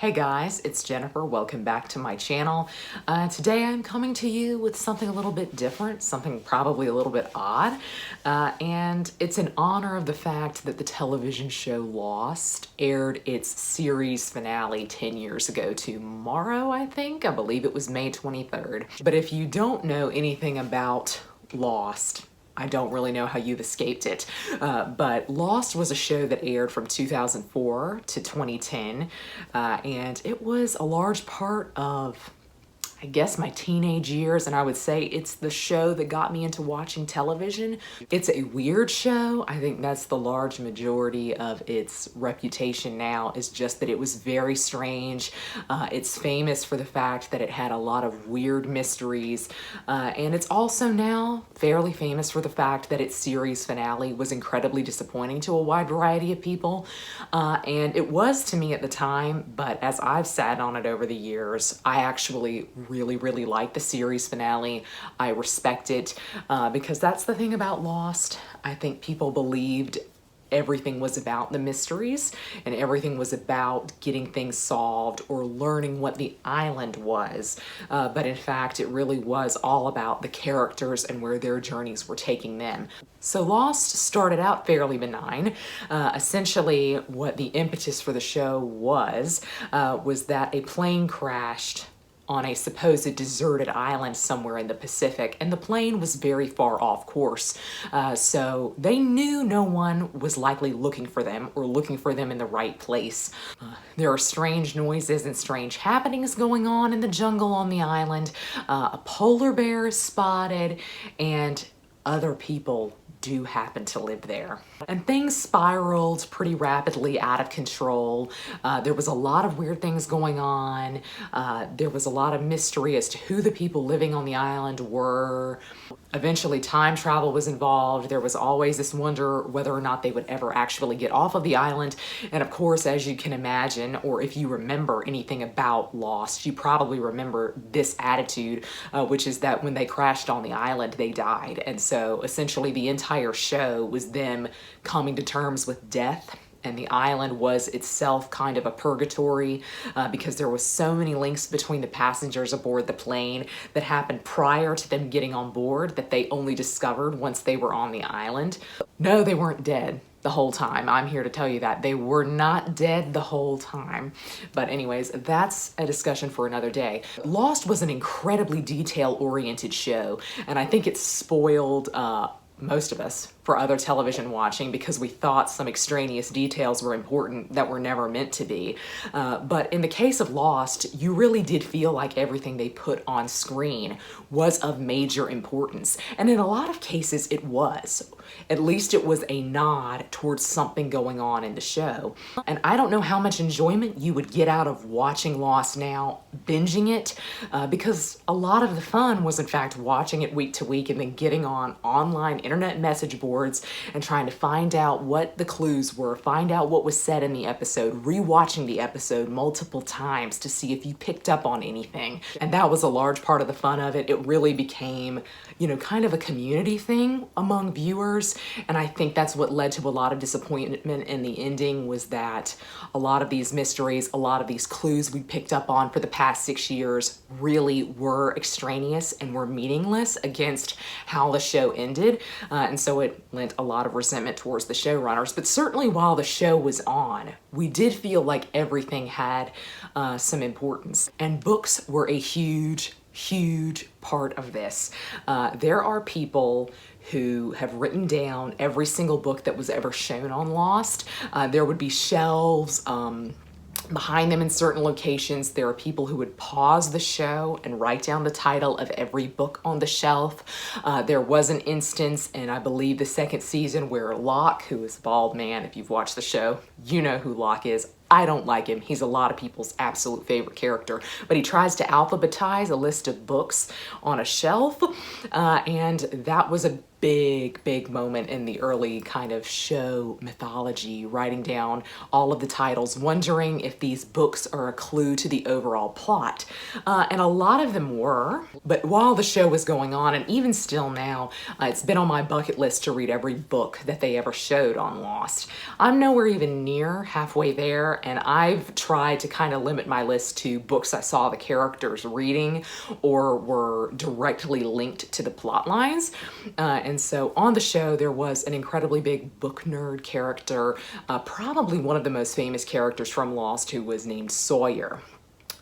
Hey guys, it's Jennifer. Welcome back to my channel. Today I'm coming to you with something a little bit different, something probably a little bit odd, and it's in honor of the fact that the television show Lost aired its series finale 10 years ago tomorrow, I think. I believe it was May 23rd. But if you don't know anything about Lost, I don't really know how you've escaped it, but Lost was a show that aired from 2004 to 2010, and it was a large part of, I guess, my teenage years, and I would say it's the show that got me into watching television. It's a weird show. I think that's the large majority of its reputation now, is just that it was very strange. It's famous for the fact that it had a lot of weird mysteries, and it's also now fairly famous for the fact that its series finale was incredibly disappointing to a wide variety of people, and it was to me at the time, but as I've sat on it over the years, I actually really like the series finale. I respect it because that's the thing about Lost. I think people believed everything was about the mysteries and everything was about getting things solved or learning what the island was. But in fact, it really was all about the characters and where their journeys were taking them. So Lost started out fairly benign. Essentially, what the impetus for the show was that a plane crashed on a supposed deserted island somewhere in the Pacific, and the plane was very far off course. So they knew no one was likely looking for them or looking for them in the right place. There are strange noises and strange happenings going on in the jungle on the island. A polar bear is spotted, and other people do happen to live there. And things spiraled pretty rapidly out of control. There was a lot of weird things going on. There was a lot of mystery as to who the people living on the island were. Eventually, time travel was involved. There was always this wonder whether or not they would ever actually get off of the island. And of course, as you can imagine, or if you remember anything about Lost, you probably remember this attitude, which is that when they crashed on the island, they died. And so essentially the entire show was them coming to terms with death. And the island was itself kind of a purgatory because there was so many links between the passengers aboard the plane that happened prior to them getting on board that they only discovered once they were on the island. No, they weren't dead the whole time. I'm here to tell you that. They were not dead the whole time. But anyways, that's a discussion for another day. Lost was an incredibly detail-oriented show, and I think it spoiled most of us for other television watching because we thought some extraneous details were important that were never meant to be. But in the case of Lost, you really did feel like everything they put on screen was of major importance. And in a lot of cases, it was. At least it was a nod towards something going on in the show. And I don't know how much enjoyment you would get out of watching Lost now, binging it, because a lot of the fun was in fact watching it week to week and then getting on online internet message boards and trying to find out what the clues were, find out what was said in the episode, rewatching the episode multiple times to see if you picked up on anything. And that was a large part of the fun of it. It really became, you know, kind of a community thing among viewers. And I think that's what led to a lot of disappointment in the ending, was that a lot of these mysteries, a lot of these clues we picked up on for the past 6 years really were extraneous and were meaningless against how the show ended. And so it lent a lot of resentment towards the showrunners. But certainly while the show was on, we did feel like everything had some importance. And books were a huge part of this. There are people who have written down every single book that was ever shown on Lost. There would be shelves behind them in certain locations. There are people who would pause the show and write down the title of every book on the shelf. There was an instance in, I believe, the second season where Locke, who is a bald man, if you've watched the show, you know who Locke is. I don't like him. He's a lot of people's absolute favorite character, but he tries to alphabetize a list of books on a shelf, and that was a big moment in the early kind of show mythology, writing down all of the titles, wondering if these books are a clue to the overall plot. And a lot of them were, but while the show was going on, and even still now, it's been on my bucket list to read every book that they ever showed on Lost. I'm nowhere even near halfway there, are, and I've tried to kind of limit my list to books I saw the characters reading or were directly linked to the plot lines. And so on the show, there was an incredibly big book nerd character, probably one of the most famous characters from Lost, who was named Sawyer.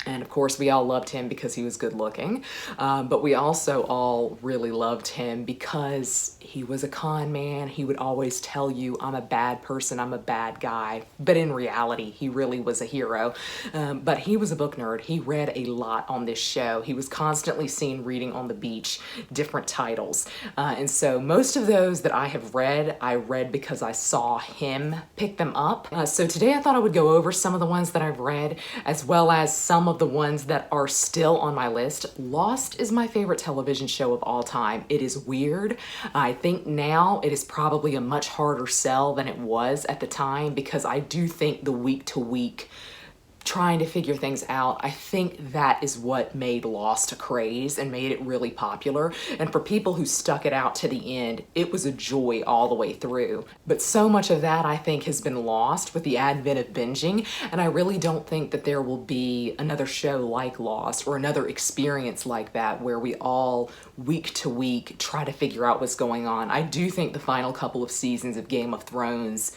And of course, we all loved him because he was good looking, but we also all really loved him because he was a con man. He would always tell you, I'm a bad person, I'm a bad guy. But in reality, he really was a hero. But he was a book nerd. He read a lot on this show. He was constantly seen reading on the beach, different titles. And so most of those that I have read, I read because I saw him pick them up. So today I thought I would go over some of the ones that I've read, as well as some of the ones that are still on my list. Lost is my favorite television show of all time. It is weird. I think now it is probably a much harder sell than it was at the time, because I do think the week to week trying to figure things out, I think that is what made Lost a craze and made it really popular. And for people who stuck it out to the end, it was a joy all the way through. But so much of that, I think, has been lost with the advent of binging, and I really don't think that there will be another show like Lost or another experience like that where we all week to week try to figure out what's going on. I do think the final couple of seasons of Game of Thrones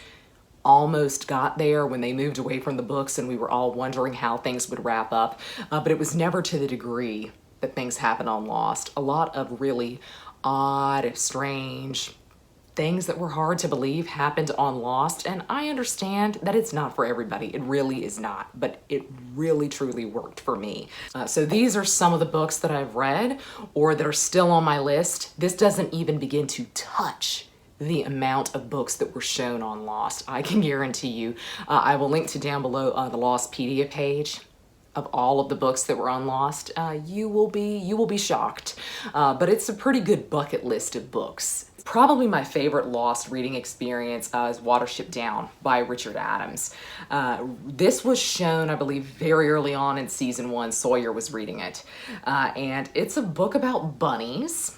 almost got there when they moved away from the books and we were all wondering how things would wrap up, but it was never to the degree that things happened on Lost. A lot of really odd, strange things that were hard to believe happened on Lost, and I understand that it's not for everybody. It really is not, but it really truly worked for me. So these are some of the books that I've read or that are still on my list. This doesn't even begin to touch the amount of books that were shown on Lost. I can guarantee you, I will link to down below the Lostpedia page of all of the books that were on Lost. You will be shocked, but it's a pretty good bucket list of books. Probably my favorite Lost reading experience is Watership Down by Richard Adams. This was shown, I believe, very early on in season 1. Sawyer was reading it, and it's a book about bunnies.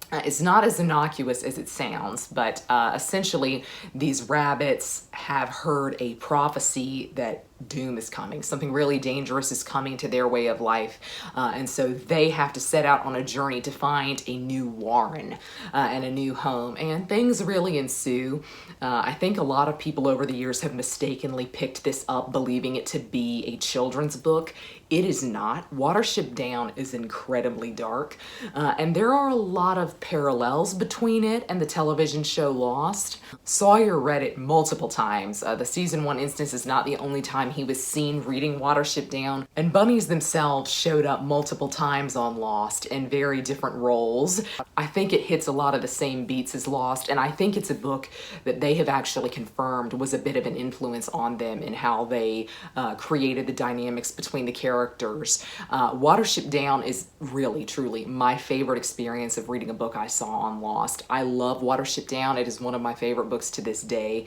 It's not as innocuous as it sounds, but essentially these rabbits have heard a prophecy that doom is coming. Something really dangerous is coming to their way of life. And so they have to set out on a journey to find a new warren and a new home. And things really ensue. I think a lot of people over the years have mistakenly picked this up believing it to be a children's book. It is not. Watership Down is incredibly dark. And there are a lot of parallels between it and the television show Lost. Sawyer read it multiple times. The season 1 instance is not the only time he was seen reading Watership Down, and bunnies themselves showed up multiple times on Lost in very different roles. I think it hits a lot of the same beats as Lost, and I think it's a book that they have actually confirmed was a bit of an influence on them in how they created the dynamics between the characters. Watership Down is really, truly my favorite experience of reading a book I saw on Lost. I love Watership Down. It is one of my favorite books to this day.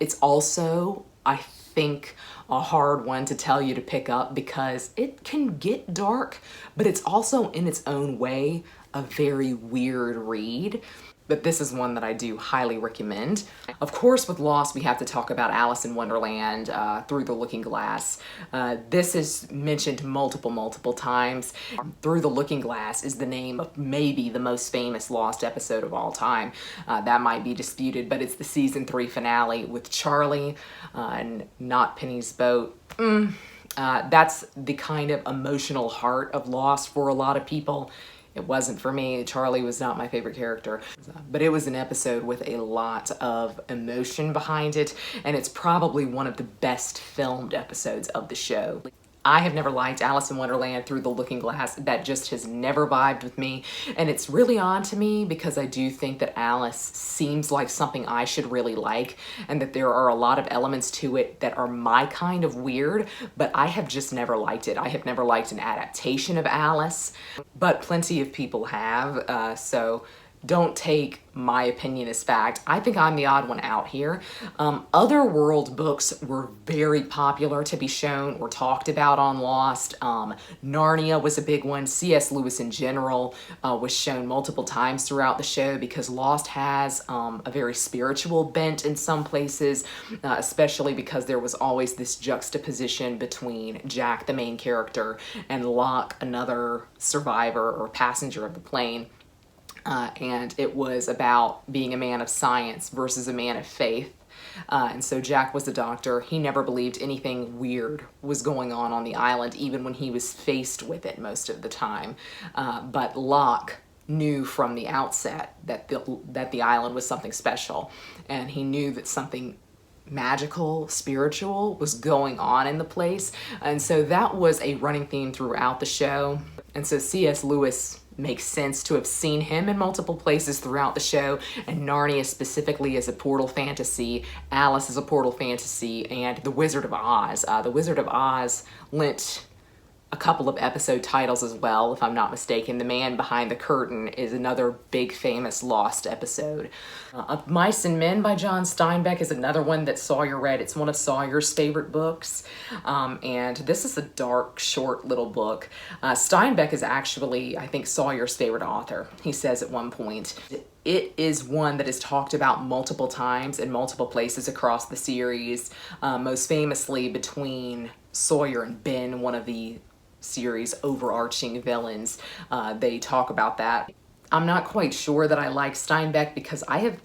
It's also, I think, a hard one to tell you to pick up because it can get dark, but it's also in its own way a very weird read. But this is one that I do highly recommend. Of course, with Lost, we have to talk about Alice in Wonderland, Through the Looking Glass. This is mentioned multiple times. Through the Looking Glass is the name of maybe the most famous Lost episode of all time. That might be disputed, but it's the season 3 finale with Charlie and not Penny's boat. That's the kind of emotional heart of Lost for a lot of people. It wasn't for me. Charlie was not my favorite character, but it was an episode with a lot of emotion behind it, and it's probably one of the best filmed episodes of the show. I have never liked Alice in Wonderland Through the Looking Glass. That just has never vibed with me, and it's really odd to me because I do think that Alice seems like something I should really like, and that there are a lot of elements to it that are my kind of weird, but I have just never liked it. I have never liked an adaptation of Alice, but plenty of people have, so don't take my opinion as fact. I think I'm the odd one out here. Other world books were very popular to be shown or talked about on Lost. Narnia was a big one. C.S. Lewis in general was shown multiple times throughout the show because Lost has a very spiritual bent in some places, especially because there was always this juxtaposition between Jack, the main character, and Locke, another survivor or passenger of the plane. And it was about being a man of science versus a man of faith. And so Jack was a doctor. He never believed anything weird was going on the island, even when he was faced with it most of the time. But Locke knew from the outset that the island was something special. And he knew that something magical, spiritual was going on in the place. And so that was a running theme throughout the show. And so C.S. Lewis makes sense to have seen him in multiple places throughout the show, and Narnia specifically as a portal fantasy, Alice as a portal fantasy, and The Wizard of Oz. The Wizard of Oz lent a couple of episode titles as well, if I'm not mistaken. The Man Behind the Curtain is another big famous Lost episode. Mice and Men by John Steinbeck is another one that Sawyer read. It's one of Sawyer's favorite books, and this is a dark, short little book. Steinbeck is actually, I think, Sawyer's favorite author. He says at one point, it is one that is talked about multiple times in multiple places across the series, most famously between Sawyer and Ben, one of the series' overarching villains. They talk about that. I'm not quite sure that I like Steinbeck because I have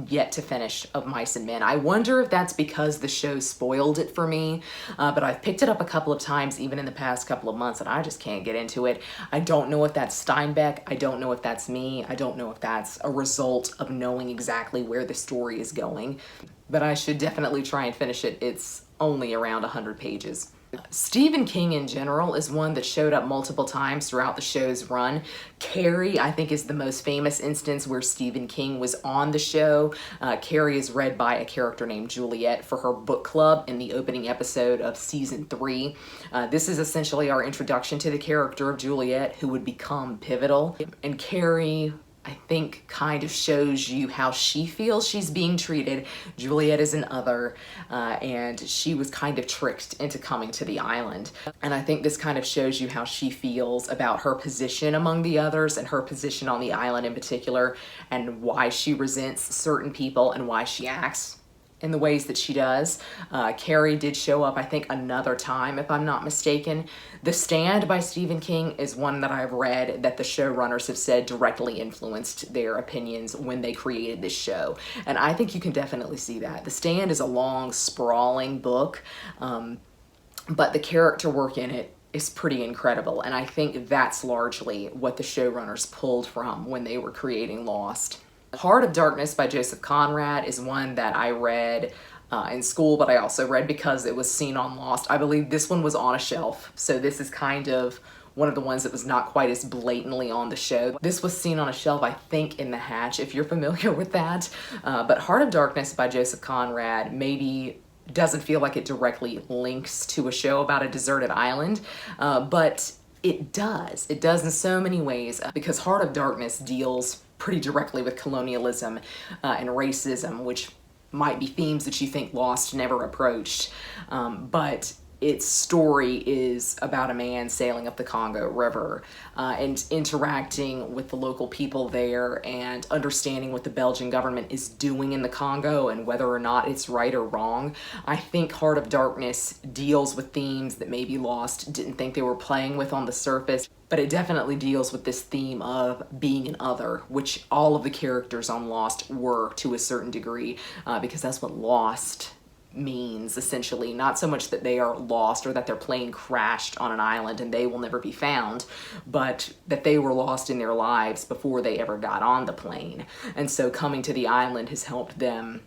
yet to finish Of Mice and Men. I wonder if that's because the show spoiled it for me, but I've picked it up a couple of times even in the past couple of months and I just can't get into it. I don't know if that's Steinbeck. I don't know if that's me. I don't know if that's a result of knowing exactly where the story is going, but I should definitely try and finish it. It's only around 100 pages. Stephen King in general is one that showed up multiple times throughout the show's run. Carrie, I think, is the most famous instance where Stephen King was on the show. Carrie is read by a character named Juliet for her book club in the opening episode of season 3. This is essentially our introduction to the character of Juliet, who would become pivotal. And Carrie, I think, kind of shows you how she feels she's being treated. Juliet is an other, and she was kind of tricked into coming to the island. And I think this kind of shows you how she feels about her position among the others and her position on the island in particular, and why she resents certain people and why she acts in the ways that she does. Carrie did show up, I think, another time, if I'm not mistaken. The Stand by Stephen King is one that I've read that the showrunners have said directly influenced their opinions when they created this show. And I think you can definitely see that. The Stand is a long, sprawling book, but the character work in it is pretty incredible. And I think that's largely what the showrunners pulled from when they were creating Lost. Heart of Darkness by Joseph Conrad is one that I read in school, but I also read because it was seen on Lost. I believe this one was on a shelf, so this is kind of one of the ones that was not quite as blatantly on the show. This was seen on a shelf, I think, in the Hatch, if you're familiar with that. But Heart of Darkness by Joseph Conrad maybe doesn't feel like it directly links to a show about a deserted island, but it does. It does in so many ways, because Heart of Darkness deals pretty directly with colonialism and racism, which might be themes that you think Lost never approached. But its story is about a man sailing up the Congo River and interacting with the local people there and understanding what the Belgian government is doing in the Congo and whether or not it's right or wrong. I think Heart of Darkness deals with themes that maybe Lost didn't think they were playing with on the surface, but it definitely deals with this theme of being an other, which all of the characters on Lost were to a certain degree, because that's what Lost means, essentially. Not so much that they are lost or that their plane crashed on an island and they will never be found, but that they were lost in their lives before they ever got on the plane. And so coming to the island has helped them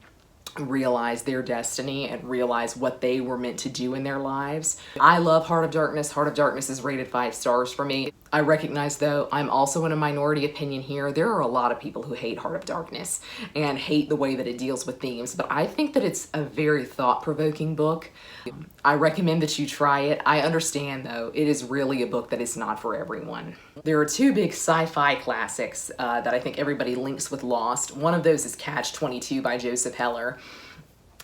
realize their destiny and realize what they were meant to do in their lives. I love Heart of Darkness. Heart of Darkness is rated 5 stars for me. I recognize, though, I'm also in a minority opinion here. There are a lot of people who hate Heart of Darkness and hate the way that it deals with themes, but I think that it's a very thought-provoking book. I recommend that you try it. I understand, though, it is really a book that is not for everyone. There are two big sci-fi classics that I think everybody links with Lost. One of those is Catch-22 by Joseph Heller.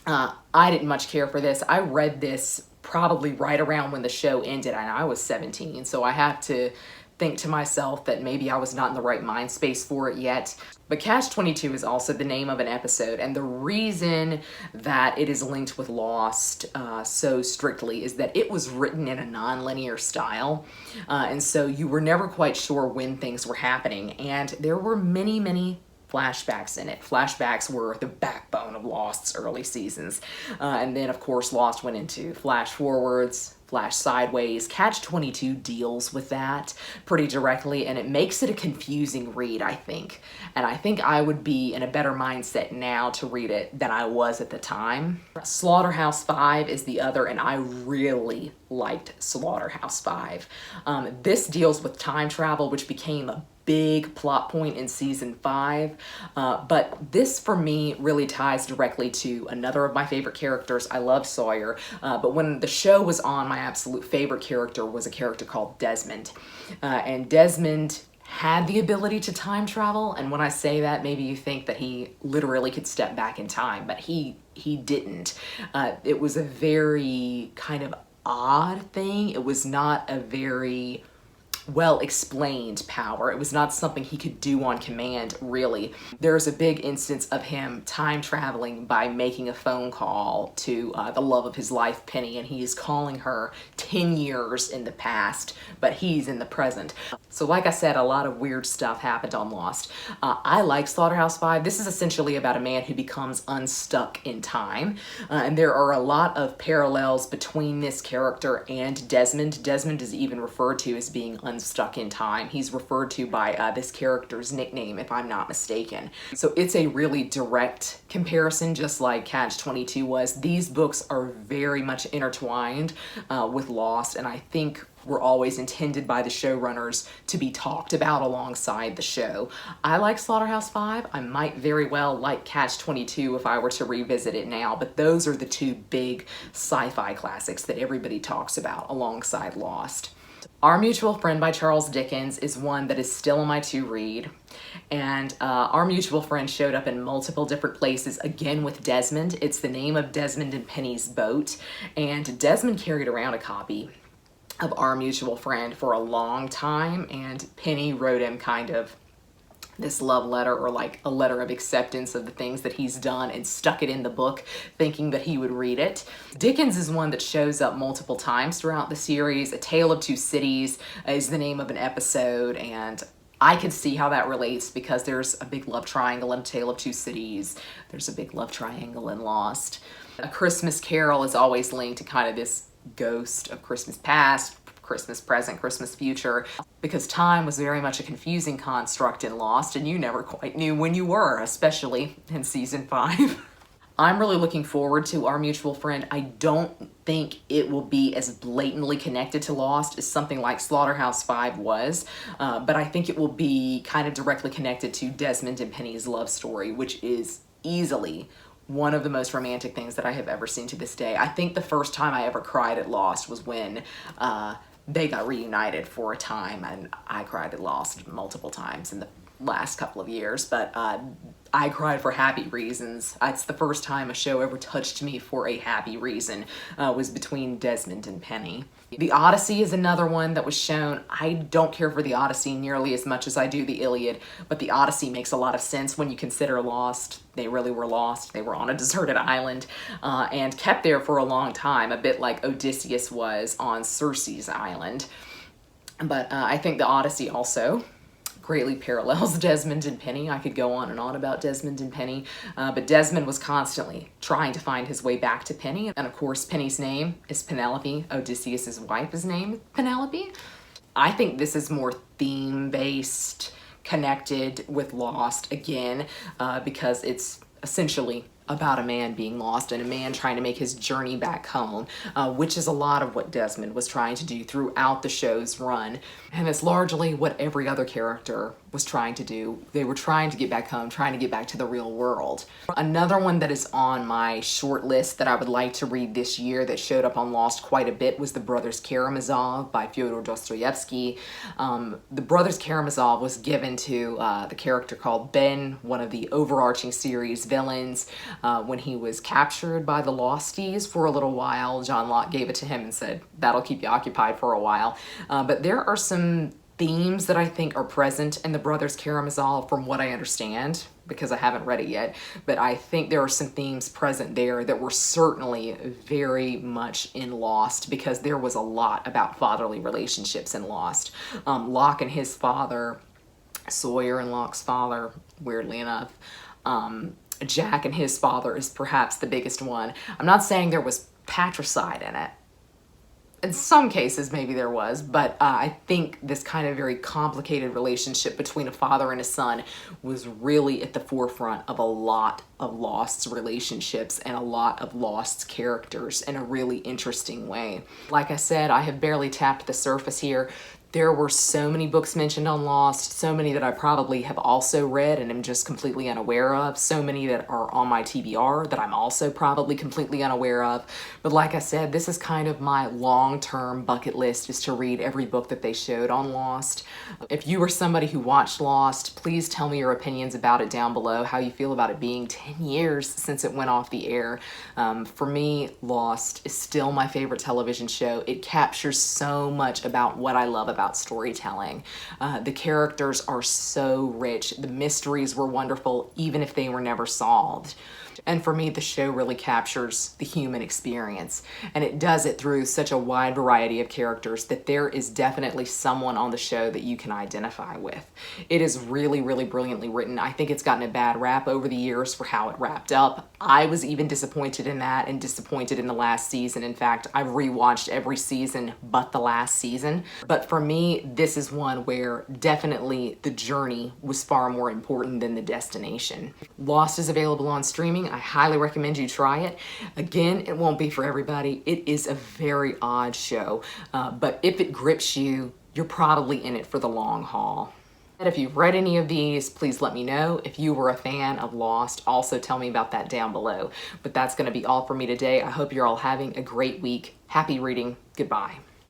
I didn't much care for this. I read this probably right around when the show ended, and I was 17, so I have to think to myself that maybe I was not in the right mind space for it yet. But Catch-22 is also the name of an episode, and the reason that it is linked with Lost so strictly is that it was written in a non-linear style, and so you were never quite sure when things were happening, and there were many flashbacks in it. Flashbacks were the backbone of Lost's early seasons. And then, of course, Lost went into flash forwards, flash sideways. Catch-22 deals with that pretty directly, and it makes it a confusing read, I think. And I think I would be in a better mindset now to read it than I was at the time. Slaughterhouse 5 is the other, and I really liked Slaughterhouse 5. This deals with time travel, which became a big plot point in season 5, but this for me really ties directly to another of my favorite characters. I love Sawyer, but when the show was on, my absolute favorite character was a character called Desmond, and Desmond had the ability to time travel, and when I say that, maybe you think that he literally could step back in time, but he didn't. It was a very kind of odd thing. It was not a very well-explained power. It was not something he could do on command, really. There's a big instance of him time traveling by making a phone call to the love of his life, Penny, and he is calling her 10 years in the past, but he's in the present. So like I said, a lot of weird stuff happened on Lost. I like Slaughterhouse 5. This is essentially about a man who becomes unstuck in time, and there are a lot of parallels between this character and Desmond. Desmond is even referred to as being unstuck in time. He's referred to by this character's nickname, if I'm not mistaken. So it's a really direct comparison, just like Catch-22 was. These books are very much intertwined with Lost, and I think were always intended by the showrunners to be talked about alongside the show. I like Slaughterhouse 5. I might very well like Catch-22 if I were to revisit it now, but those are the two big sci-fi classics that everybody talks about alongside Lost. Our Mutual Friend by Charles Dickens is one that is still on my to-read, and Our Mutual Friend showed up in multiple different places, again with Desmond. It's the name of Desmond and Penny's boat, and Desmond carried around a copy of Our Mutual Friend for a long time, and Penny wrote him kind of this love letter, or like a letter of acceptance of the things that he's done, and stuck it in the book thinking that he would read it. Dickens is one that shows up multiple times throughout the series. A Tale of Two Cities is the name of an episode, and I can see how that relates because there's a big love triangle in A Tale of Two Cities. There's a big love triangle in Lost. A Christmas Carol is always linked to kind of this ghost of Christmas past, Christmas present, Christmas future, because time was very much a confusing construct in Lost, and you never quite knew when you were, especially in season 5. I'm really looking forward to Our Mutual Friend. I don't think it will be as blatantly connected to Lost as something like Slaughterhouse 5 was, but I think it will be kind of directly connected to Desmond and Penny's love story, which is easily one of the most romantic things that I have ever seen to this day. I think the first time I ever cried at Lost was when they got reunited for a time, and I cried at Lost multiple times in the last couple of years, but I cried for happy reasons. It's the first time a show ever touched me for a happy reason, was between Desmond and Penny. The Odyssey is another one that was shown. I don't care for the Odyssey nearly as much as I do the Iliad, but the Odyssey makes a lot of sense when you consider Lost. They really were lost. They were on a deserted island and kept there for a long time, a bit like Odysseus was on Circe's island. But I think the Odyssey also greatly parallels Desmond and Penny. I could go on and on about Desmond and Penny, but Desmond was constantly trying to find his way back to Penny, and of course Penny's name is Penelope. Odysseus's wife is named Penelope. I think this is more theme-based, connected with Lost again, because it's essentially about a man being lost and a man trying to make his journey back home, which is a lot of what Desmond was trying to do throughout the show's run. And it's largely what every other character was trying to do. They were trying to get back home, trying to get back to the real world. Another one that is on my short list that I would like to read this year that showed up on Lost quite a bit was The Brothers Karamazov by Fyodor Dostoevsky. The Brothers Karamazov was given to the character called Ben, one of the overarching series villains. When he was captured by the Losties for a little while, John Locke gave it to him and said, that'll keep you occupied for a while. But there are some themes that I think are present in the Brothers Karamazov from what I understand, because I haven't read it yet, but I think there are some themes present there that were certainly very much in Lost, because there was a lot about fatherly relationships in Lost. Locke and his father, Sawyer and Locke's father, weirdly enough, Jack and his father is perhaps the biggest one. I'm not saying there was patricide in it. In some cases, maybe there was, but I think this kind of very complicated relationship between a father and a son was really at the forefront of a lot of Lost's relationships and a lot of Lost's characters in a really interesting way. Like I said, I have barely tapped the surface here. There were so many books mentioned on Lost, so many that I probably have also read and am just completely unaware of, so many that are on my TBR that I'm also probably completely unaware of. But like I said, this is kind of my long-term bucket list, is to read every book that they showed on Lost. If you were somebody who watched Lost, please tell me your opinions about it down below, how you feel about it being 10 years since it went off the air. For me, Lost is still my favorite television show. It captures so much about what I love about storytelling. The characters are so rich. The mysteries were wonderful, even if they were never solved. And for me, the show really captures the human experience, and it does it through such a wide variety of characters that there is definitely someone on the show that you can identify with. It is really, really brilliantly written. I think it's gotten a bad rap over the years for how it wrapped up. I was even disappointed in that and disappointed in the last season. In fact, I've rewatched every season but the last season. But for me, this is one where definitely the journey was far more important than the destination. Lost is available on streaming. I highly recommend you try it. Again, it won't be for everybody. It is a very odd show, but if it grips you, you're probably in it for the long haul. And if you've read any of these, please let me know. If you were a fan of Lost, also tell me about that down below. But that's going to be all for me today. I hope you're all having a great week. Happy reading. Goodbye.